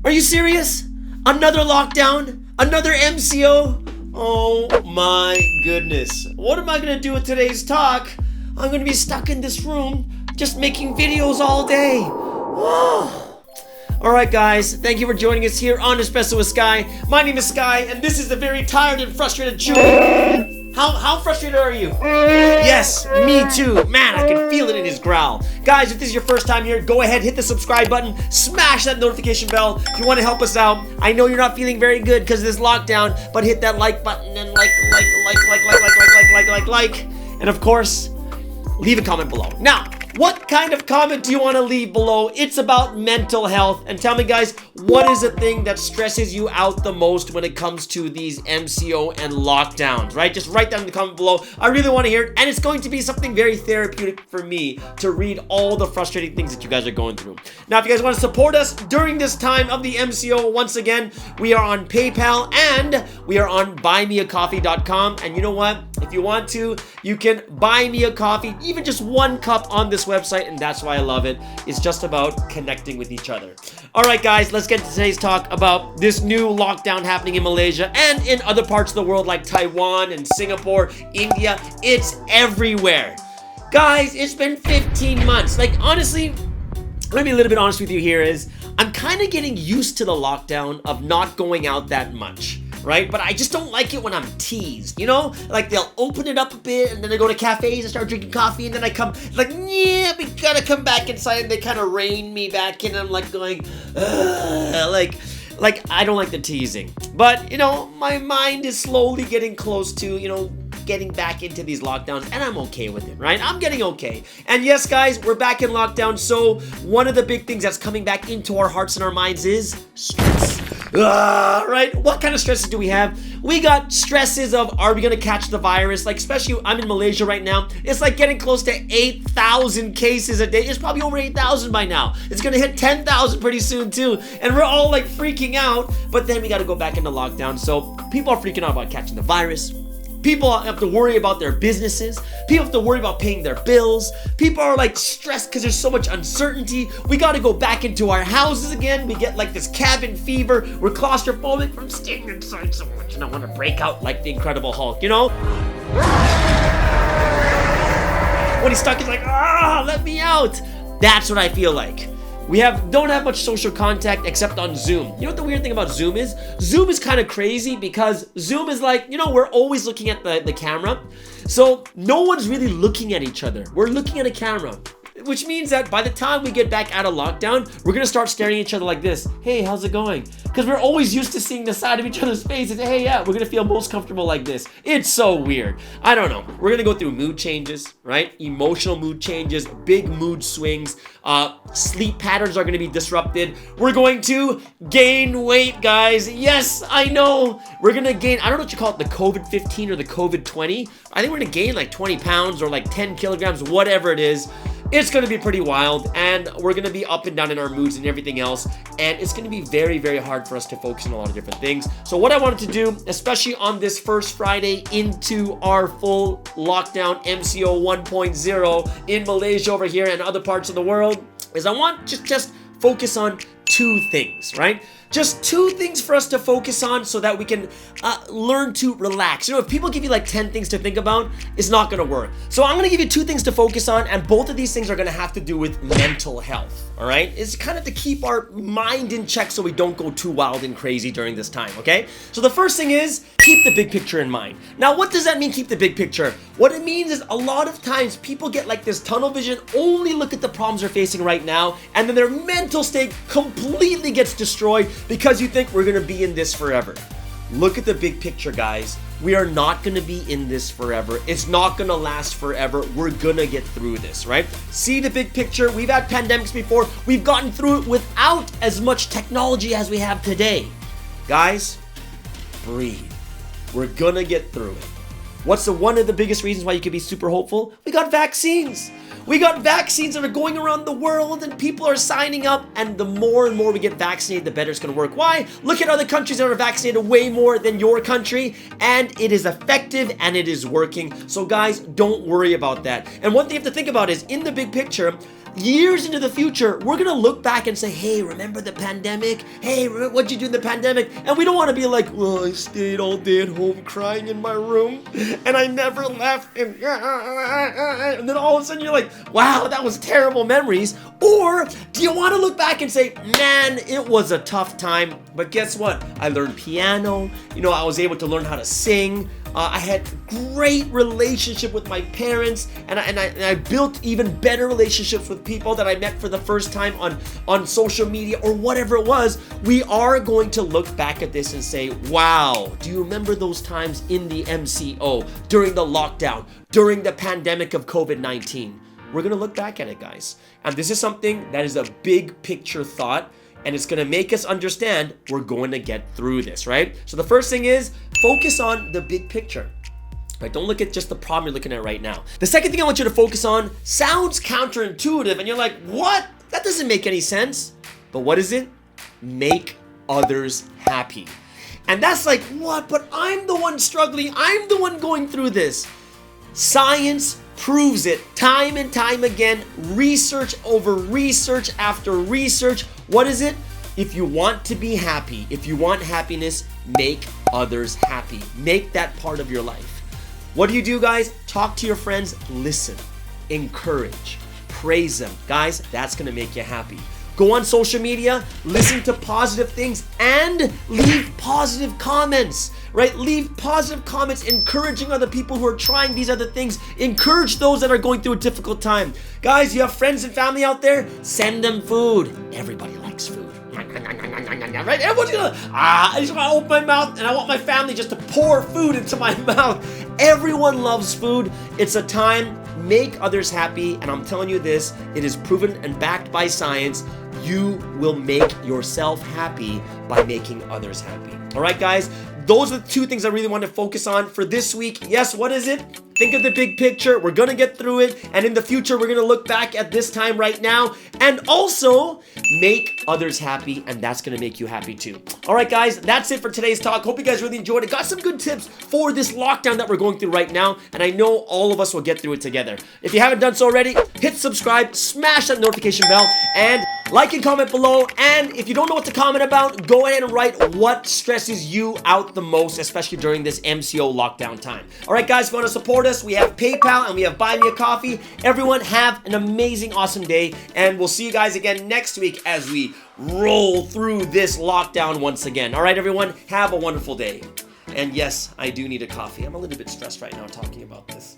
Are you serious? Another lockdown? Another MCO? Oh my goodness. What am I gonna do with today's talk? I'm gonna be stuck in this room just making videos all day. Alright guys, thank you for joining us here on Espresso with Sky. My name is Sky and this is the very tired and frustrated Chewy. How frustrated are you? Yes, me too. Man, I can feel it in his growl. Guys, if this is your first time here, go ahead, hit the subscribe button, smash that notification bell if you want to help us out. I know you're not feeling very good because of this lockdown, but hit that like button and like. And of course, leave a comment below. Now, what kind of comment do you want to leave below? It's about mental health. And tell me guys, what is the thing that stresses you out the most when it comes to these MCO and lockdowns, right? Just write down in the comment below. I really want to hear it. And it's going to be something very therapeutic for me to read all the frustrating things that you guys are going through. Now, if you guys want to support us during this time of the MCO, once again, we are on PayPal and we are on buymeacoffee.com. And you know what? If you want to, you can buy me a coffee, even just one cup on this website, and that's why I love it. It's just about connecting with each other. All right, guys, let's get to today's talk about this new lockdown happening in Malaysia and in other parts of the world like Taiwan and Singapore, India. It's everywhere. Guys, it's been 15 months. Like, honestly, let me be a little bit honest with you here is I'm kind of getting used to the lockdown of not going out that much. Right? But I just don't like it when I'm teased, you know? Like they'll open it up a bit and then I go to cafes and start drinking coffee and then I come like, yeah, we gotta come back inside and they kind of rein me back in and I'm like going, like I don't like the teasing. But, you know, my mind is slowly getting close to, you know, getting back into these lockdowns and I'm okay with it, right? I'm getting okay. And yes, guys, we're back in lockdown. So one of the big things that's coming back into our hearts and our minds is stress. Right? What kind of stresses do we have? We got stresses of, are we gonna catch the virus? Like, especially, I'm in Malaysia right now. It's like getting close to 8,000 cases a day. It's probably over 8,000 by now. It's gonna hit 10,000 pretty soon too. And we're all like freaking out, but then we gotta go back into lockdown. So people are freaking out about catching the virus. People have to worry about their businesses. People have to worry about paying their bills. People are like stressed because there's so much uncertainty. We got to go back into our houses again. We get like this cabin fever. We're claustrophobic from staying inside so much and I want to break out like the Incredible Hulk, you know? When he's stuck, he's like, let me out. That's what I feel like. We don't have much social contact except on Zoom. You know what the weird thing about Zoom is? Zoom is kind of crazy because Zoom is like, you know, we're always looking at the camera. So no one's really looking at each other. We're looking at a camera. Which means that by the time we get back out of lockdown, we're gonna start staring at each other like this. Hey, how's it going? Because we're always used to seeing the side of each other's faces. Hey, yeah, we're gonna feel most comfortable like this. It's so weird. I don't know. We're gonna go through mood changes, right? Emotional mood changes, big mood swings. Sleep patterns are gonna be disrupted. We're going to gain weight, guys. Yes, I know. We're gonna gain, I don't know what you call it, the COVID-15 or the COVID-20. I think we're gonna gain like 20 pounds or like 10 kilograms, whatever it is. It's going to be pretty wild and we're going to be up and down in our moods and everything else, and it's going to be very, very hard for us to focus on a lot of different things. So what I wanted to do, especially on this first Friday into our full lockdown MCO 1.0 in Malaysia over here and other parts of the world, is I want to just focus on two things, right? Just two things for us to focus on so that we can learn to relax. You know, if people give you like 10 things to think about, it's not gonna work. So I'm gonna give you two things to focus on, and both of these things are gonna have to do with mental health, all right? It's kind of to keep our mind in check so we don't go too wild and crazy during this time, okay? So the first thing is, keep the big picture in mind. Now, what does that mean, keep the big picture? What it means is a lot of times people get like this tunnel vision, only look at the problems they're facing right now, and then their mental state completely gets destroyed because you think we're gonna be in this forever. Look at the big picture, guys. We are not gonna be in this forever. It's not gonna last forever. We're gonna get through this, right? See the big picture. We've had pandemics before. We've gotten through it without as much technology as we have today. Guys, breathe. We're gonna get through it. What's one of the biggest reasons why you can be super hopeful? We got vaccines. We got vaccines that are going around the world and people are signing up, and the more and more we get vaccinated, the better it's gonna work. Why? Look at other countries that are vaccinated way more than your country, and it is effective and it is working. So guys, don't worry about that. And one thing you have to think about is, in the big picture, years into the future, we're gonna look back and say, hey, remember the pandemic? Hey, remember what'd you do in the pandemic? And we don't want to be like, well, I stayed all day at home crying in my room and I never left. And then all of a sudden you're like, wow, that was terrible memories. Or do you want to look back and say, man, it was a tough time, but guess what? I learned piano. I was able to learn how to sing. I had great relationship with my parents, and I built even better relationships with people that I met for the first time on social media or whatever it was. We are going to look back at this and say, wow, do you remember those times in the MCO, during the lockdown, during the pandemic of COVID-19? We're going to look back at it, guys. And this is something that is a big picture thought, and it's going to make us understand we're going to get through this, right? So the first thing is focus on the big picture. Right? Don't look at just the problem you're looking at right now. The second thing I want you to focus on sounds counterintuitive, and you're like, what? That doesn't make any sense. But what is it? Make others happy. And that's like, what? But I'm the one struggling. I'm the one going through this. Science proves it time and time again. Research over research after research. What is it? If you want to be happy, if you want happiness, make others happy. Make that part of your life. What do, guys? Talk to your friends, listen, encourage, praise them. Guys, that's gonna make you happy. Go on social media, listen to positive things, and leave positive comments, right? Leave positive comments encouraging other people who are trying these other things. Encourage those that are going through a difficult time. Guys, you have friends and family out there? Send them food. Everybody likes food. Right? Everyone's gonna, I just want to open my mouth and I want my family just to pour food into my mouth. Everyone loves food. It's a time, make others happy. And I'm telling you this, it is proven and backed by science. You will make yourself happy by making others happy. All right, guys, those are the two things I really want to focus on for this week. Yes, what is it? Think of the big picture. We're going to get through it. And in the future, we're going to look back at this time right now and also make others happy. And that's going to make you happy too. All right, guys, that's it for today's talk. Hope you guys really enjoyed it. Got some good tips for this lockdown that we're going through right now. And I know all of us will get through it together. If you haven't done so already, hit subscribe, smash that notification bell, and like and comment below. And if you don't know what to comment about, go ahead and write what stresses you out the most, especially during this MCO lockdown time. All right, guys, if you want to support us, we have PayPal and we have Buy Me a Coffee. Everyone have an amazing, awesome day. And we'll see you guys again next week as we roll through this lockdown once again. All right, everyone, have a wonderful day. And yes, I do need a coffee. I'm a little bit stressed right now talking about this.